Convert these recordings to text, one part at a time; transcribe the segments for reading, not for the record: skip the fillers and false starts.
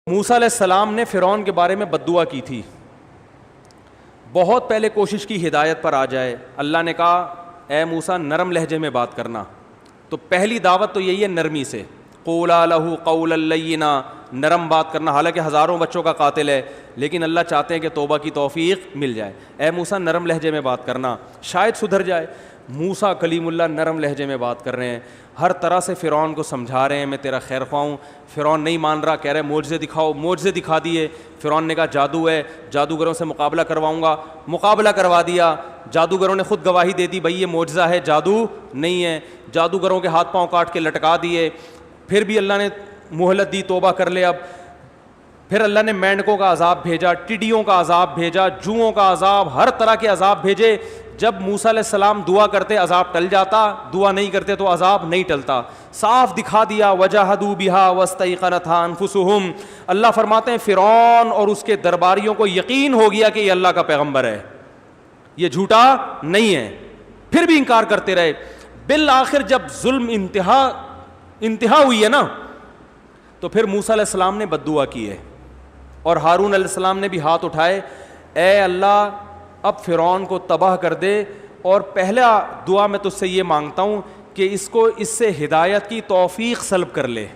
موسیٰ علیہ السلام نے فرعون کے بارے میں بد دعا کی تھی. بہت پہلے کوشش کی ہدایت پر آ جائے. اللہ نے کہا اے موسیٰ نرم لہجے میں بات کرنا. تو پہلی دعوت تو یہی ہے نرمی سے. قولا لہ قولا لینا, نرم بات کرنا. حالانکہ ہزاروں بچوں کا قاتل ہے لیکن اللہ چاہتے ہیں کہ توبہ کی توفیق مل جائے. اے موسیٰ نرم لہجے میں بات کرنا, شاید سدھر جائے. موسیٰ کلیم اللہ نرم لہجے میں بات کر رہے ہیں, ہر طرح سے فرعون کو سمجھا رہے ہیں میں تیرا خیر خواہ ہوں. فرعون نہیں مان رہا, کہہ رہے معجزے دکھاؤ. معجزے دکھا دیے. فرعون نے کہا جادو ہے, جادوگروں سے مقابلہ کرواؤں گا. مقابلہ کروا دیا. جادوگروں نے خود گواہی دے دی بھائی یہ معجزہ ہے, جادو نہیں ہے. جادوگروں کے ہاتھ پاؤں کاٹ کے لٹکا دیے. پھر بھی اللہ نے مہلت دی, توبہ کر لے اب. پھر اللہ نے مینڈکوں کا عذاب بھیجا, ٹڈیوں کا عذاب بھیجا, جوؤں کا عذاب, ہر طرح کے عذاب بھیجے. جب موسیٰ علیہ السلام دعا کرتے عذاب ٹل جاتا, دعا نہیں کرتے تو عذاب نہیں ٹلتا. صاف دکھا دیا وجاہدوا بہا واستیقنتھا انفسہم. اللہ فرماتے ہیں فرعون اور اس کے درباریوں کو یقین ہو گیا کہ یہ اللہ کا پیغمبر ہے, یہ جھوٹا نہیں ہے. پھر بھی انکار کرتے رہے. بالآخر جب ظلم انتہا ہوئی ہے نا, تو پھر موسیٰ علیہ السلام نے بد دعا کی ہے اور ہارون علیہ السلام نے بھی ہاتھ اٹھائے. اے اللہ اب فرعون کو تباہ کر دے, اور پہلا دعا میں تجھ سے یہ مانگتا ہوں کہ اس سے ہدایت کی توفیق سلب کر لے.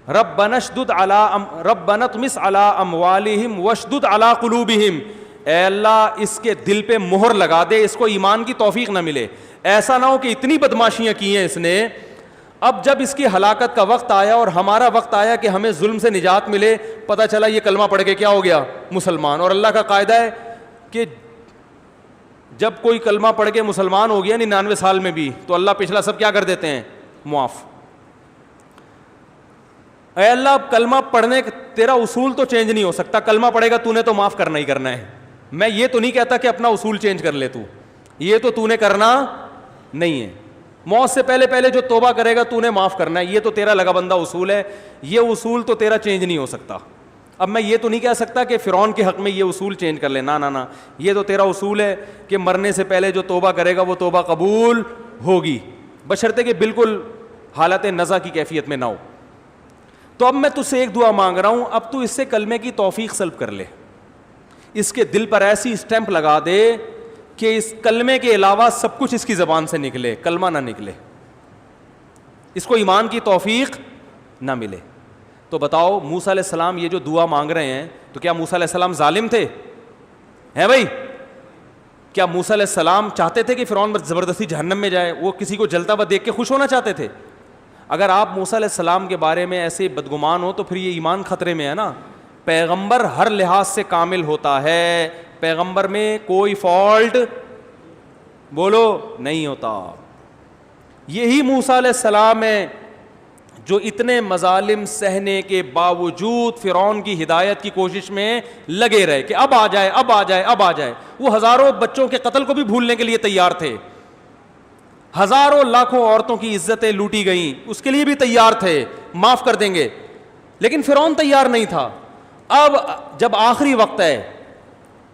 ربنا اطمس علی اموالہم واشدد علی قلوبہم. اے اللہ اس کے دل پہ مہر لگا دے, اس کو ایمان کی توفیق نہ ملے. ایسا نہ ہو کہ اتنی بدماشیاں کی ہیں اس نے, اب جب اس کی ہلاکت کا وقت آیا اور ہمارا وقت آیا کہ ہمیں ظلم سے نجات ملے, پتہ چلا یہ کلمہ پڑھ کے کیا ہو گیا, مسلمان. اور اللہ کا قاعدہ ہے کہ جب کوئی کلمہ پڑھ کے مسلمان ہو گیا 99 سال میں بھی, تو اللہ پچھلا سب کیا کر دیتے ہیں, معاف. اے اللہ کلمہ پڑھنے تیرا اصول تو چینج نہیں ہو سکتا, کلمہ پڑھے گا تو نے تو معاف کرنا ہی کرنا ہے. میں یہ تو نہیں کہتا کہ اپنا اصول چینج کر لے تو, یہ تو نے کرنا نہیں ہے. موت سے پہلے جو توبہ کرے گا تو نے معاف کرنا ہے, یہ تو تیرا لگا بندہ اصول ہے. یہ اصول تو تیرا چینج نہیں ہو سکتا. اب میں یہ تو نہیں کہہ سکتا کہ فرعون کے حق میں یہ اصول چینج کر لے, نہ, یہ تو تیرا اصول ہے کہ مرنے سے پہلے جو توبہ کرے گا وہ توبہ قبول ہوگی, بشرطے کہ بالکل حالت نزع کی کیفیت میں نہ ہو. تو اب میں تجھ سے ایک دعا مانگ رہا ہوں, اب تو اس سے کلمے کی توفیق سلب کر لے. اس کے دل پر ایسی اسٹیمپ لگا دے کہ اس کلمے کے علاوہ سب کچھ اس کی زبان سے نکلے, کلمہ نہ نکلے, اس کو ایمان کی توفیق نہ ملے. تو بتاؤ موسیٰ علیہ السلام یہ جو دعا مانگ رہے ہیں, تو کیا موسیٰ علیہ السلام ظالم تھے؟ ہیں بھائی, کیا موسیٰ علیہ السلام چاہتے تھے کہ فرعون زبردستی جہنم میں جائے؟ وہ کسی کو جلتا ہوا دیکھ کے خوش ہونا چاہتے تھے؟ اگر آپ موسیٰ علیہ السلام کے بارے میں ایسے بدگمان ہو تو پھر یہ ایمان خطرے میں ہے نا. پیغمبر ہر لحاظ سے کامل ہوتا ہے, پیغمبر میں کوئی فالٹ بولو نہیں ہوتا. یہی موسیٰ علیہ السلام ہے جو اتنے مظالم سہنے کے باوجود فرعون کی ہدایت کی کوشش میں لگے رہے کہ اب آ جائے, اب آ جائے, اب آ جائے. وہ ہزاروں بچوں کے قتل کو بھی بھولنے کے لیے تیار تھے, ہزاروں لاکھوں عورتوں کی عزتیں لوٹی گئیں اس کے لیے بھی تیار تھے, معاف کر دیں گے. لیکن فرعون تیار نہیں تھا. اب جب آخری وقت ہے,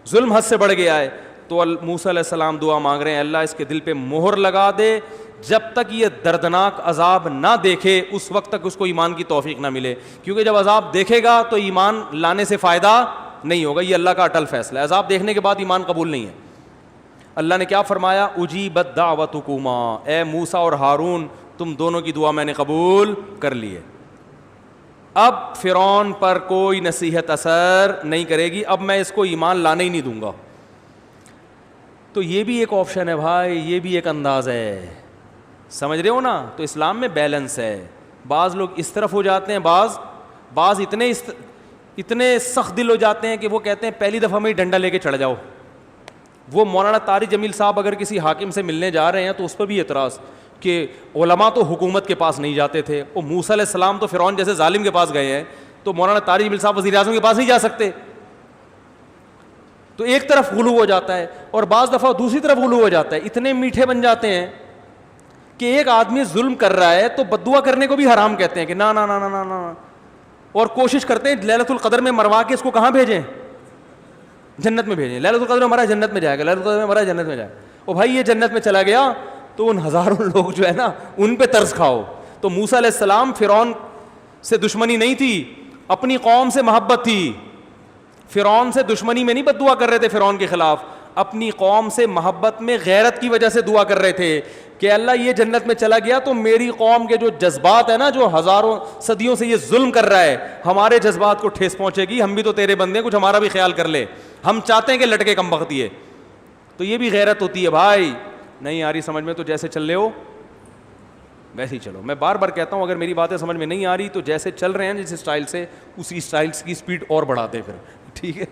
ظلم حد سے بڑھ گیا ہے, تو موسیٰ علیہ السلام دعا مانگ رہے ہیں اللہ اس کے دل پہ مہر لگا دے, جب تک یہ دردناک عذاب نہ دیکھے اس وقت تک اس کو ایمان کی توفیق نہ ملے. کیونکہ جب عذاب دیکھے گا تو ایمان لانے سے فائدہ نہیں ہوگا. یہ اللہ کا اٹل فیصلہ ہے, عذاب دیکھنے کے بعد ایمان قبول نہیں ہے. اللہ نے کیا فرمایا, اجیبت دعوتکما, اے موسیٰ اور ہارون تم دونوں کی دعا میں نے قبول کر لی ہے. اب فرعون پر کوئی نصیحت اثر نہیں کرے گی, اب میں اس کو ایمان لانے ہی نہیں دوں گا. تو یہ بھی ایک آپشن ہے بھائی, یہ بھی ایک انداز ہے, سمجھ رہے ہو نا. تو اسلام میں بیلنس ہے. بعض لوگ اس طرف ہو جاتے ہیں, بعض اتنے سخت دل ہو جاتے ہیں کہ وہ کہتے ہیں پہلی دفعہ میں ہی ڈنڈا لے کے چڑھ جاؤ. وہ مولانا طارق جمیل صاحب اگر کسی حاکم سے ملنے جا رہے ہیں تو اس پر بھی اعتراض کہ علماء تو حکومت کے پاس نہیں جاتے تھے, وہ موسیٰ علیہ السلام تو فرعون جیسے ظالم کے پاس گئے ہیں, تو مولانا طارق جمیل صاحب وزیر اعظم کے پاس نہیں جا سکتے. تو ایک طرف غلو ہو جاتا ہے, اور بعض دفعہ دوسری طرف غلو ہو جاتا ہے. اتنے میٹھے بن جاتے ہیں کہ ایک آدمی ظلم کر رہا ہے تو بد دعا کرنے کو بھی حرام کہتے ہیں کہ نا نا نا نا نا, اور کوشش کرتے ہیں لیلۃ القدر میں مروا کے اس کو کہاں بھیجیں, جنت میں بھیجیں. لیلۃ القدر میں مرا جنت میں جائے گا, لیلۃ القدر میں مرا جنت میں جائے گا. او بھائی یہ جنت میں چلا گیا تو ان ہزاروں لوگ جو ہے نا ان پہ ترس کھاؤ. تو موسیٰ علیہ السلام فرعون سے دشمنی نہیں تھی, اپنی قوم سے محبت تھی, فرعون سے دشمنی میں نہیں بد دعا کر رہے تھے فرعون کے خلاف, اپنی قوم سے محبت میں غیرت کی وجہ سے دعا کر رہے تھے کہ اللہ یہ جنت میں چلا گیا تو میری قوم کے جو جذبات ہیں نا, جو ہزاروں صدیوں سے یہ ظلم کر رہا ہے, ہمارے جذبات کو ٹھیس پہنچے گی, ہم بھی تو تیرے بندے ہیں, کچھ ہمارا بھی خیال کر لے, ہم چاہتے ہیں کہ لٹکے کم بختی ہے. تو یہ بھی غیرت ہوتی ہے بھائی. نہیں آ رہی سمجھ میں تو جیسے چل رہے ہو ویسے ہی چلو. میں بار بار کہتا ہوں اگر میری باتیں سمجھ میں نہیں آ رہی تو جیسے چل رہے ہیں جس اسٹائل سے, اسی اسٹائل کی اسپیڈ اور بڑھا دیں پھر, ٹھیک ہے,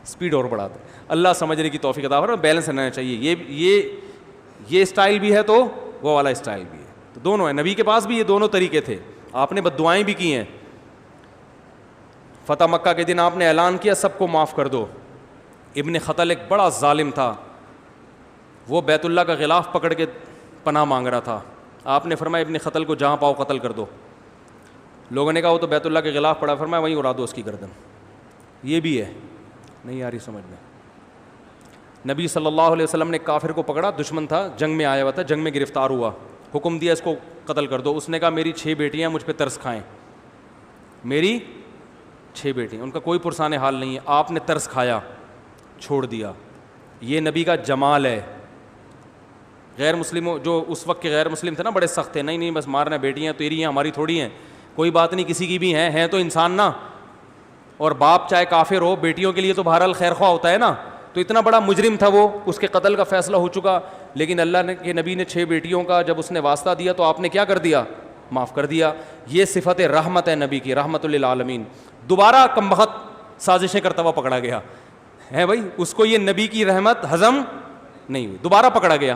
اسپیڈ اور بڑھا دیں. اللہ سمجھنے کی توفیق عطا فرمائے. بیلنس رہنا چاہیے, یہ اسٹائل بھی ہے تو وہ والا اسٹائل بھی ہے, تو دونوں ہیں. نبی کے پاس بھی یہ دونوں طریقے تھے. آپ نے بد دعائیں بھی کی ہیں. فتح مکہ کے دن آپ نے اعلان کیا سب کو معاف کر دو. ابن خطل ایک بڑا ظالم تھا, وہ بیت اللہ کا غلاف پکڑ کے پناہ مانگ رہا تھا. آپ نے فرمایا ابن خطل کو جہاں پاؤ قتل کر دو. لوگوں نے کہا وہ تو بیت اللہ کے غلاف پڑا, فرمایا وہیں اڑا دو اس کی گردن. یہ بھی ہے, نہیں آ رہی سمجھ میں. نبی صلی اللہ علیہ وسلم نے کافر کو پکڑا, دشمن تھا, جنگ میں آیا ہوا تھا, جنگ میں گرفتار ہوا, حکم دیا اس کو قتل کر دو. اس نے کہا میری 6 بیٹیاں مجھ پہ ترس کھائیں, میری 6 بیٹیاں, ان کا کوئی پرسان حال نہیں ہے. آپ نے ترس کھایا, چھوڑ دیا. یہ نبی کا جمال ہے. غیر مسلموں جو اس وقت کے غیر مسلم تھے نا بڑے سخت تھے, نہیں بس مارنا, بیٹیاں تیری ہیں ہماری تھوڑی ہیں, کوئی بات نہیں کسی کی بھی ہیں تو انسان نا, اور باپ چاہے کافر ہو بیٹیوں کے لیے تو بہرحال خیر خواہ ہوتا ہے نا. تو اتنا بڑا مجرم تھا وہ, اس کے قتل کا فیصلہ ہو چکا, لیکن اللہ کے نبی نے 6 بیٹیوں کا جب اس نے واسطہ دیا تو آپ نے کیا کر دیا, معاف کر دیا. یہ صفت رحمت ہے نبی کی, رحمت للعالمین. دوبارہ کمبخت سازشیں کرتا ہوا پکڑا گیا ہے بھائی, اس کو یہ نبی کی رحمت ہضم نہیں ہوئی, دوبارہ پکڑا گیا.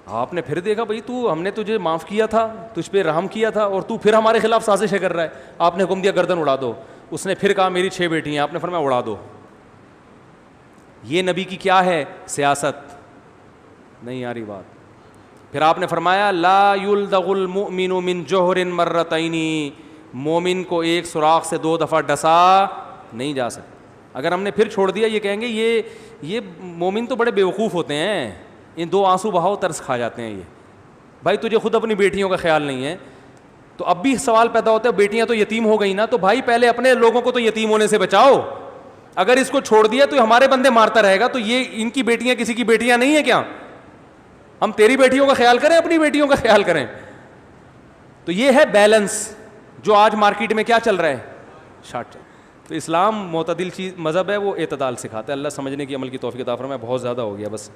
آپ نے پھر دیکھا بھائی تو, ہم نے تجھے معاف کیا تھا, تجھ پہ رحم کیا تھا, اور تو پھر ہمارے خلاف سازشیں کر رہا ہے. آپ نے حکم دیا گردن اڑا دو. اس نے پھر کہا میری 6 بیٹی ہیں, آپ نے فرمایا اڑا دو. یہ نبی کی کیا ہے سیاست, نہیں آ رہی بات. پھر آپ نے فرمایا لا یلدغ المؤمن من جوہر مرتین, مومن کو ایک سوراخ سے 2 دفعہ ڈسا نہیں جا سکتا. اگر ہم نے پھر چھوڑ دیا, یہ کہیں گے یہ مومن تو بڑے بیوقوف ہوتے ہیں, ان 2 آنسو بہاؤ ترس کھا جاتے ہیں. یہ بھائی تجھے خود اپنی بیٹیوں کا خیال نہیں ہے, تو اب بھی سوال پیدا ہوتا ہے بیٹیاں تو یتیم ہو گئی نا, تو بھائی پہلے اپنے لوگوں کو تو یتیم ہونے سے بچاؤ. اگر اس کو چھوڑ دیا تو ہمارے بندے مارتا رہے گا, تو یہ ان کی بیٹیاں کسی کی بیٹیاں نہیں ہیں کیا؟ ہم تیری بیٹیوں کا خیال کریں, اپنی بیٹیوں کا خیال کریں. تو یہ ہے بیلنس جو آج مارکیٹ میں کیا چل رہا ہے, شارٹ. تو اسلام معتدل چیز مذہب ہے, وہ اعتدال سکھاتا ہے. اللہ سمجھنے کی عمل کی توفیق عطا فرمائے. بہت زیادہ ہو گیا بس.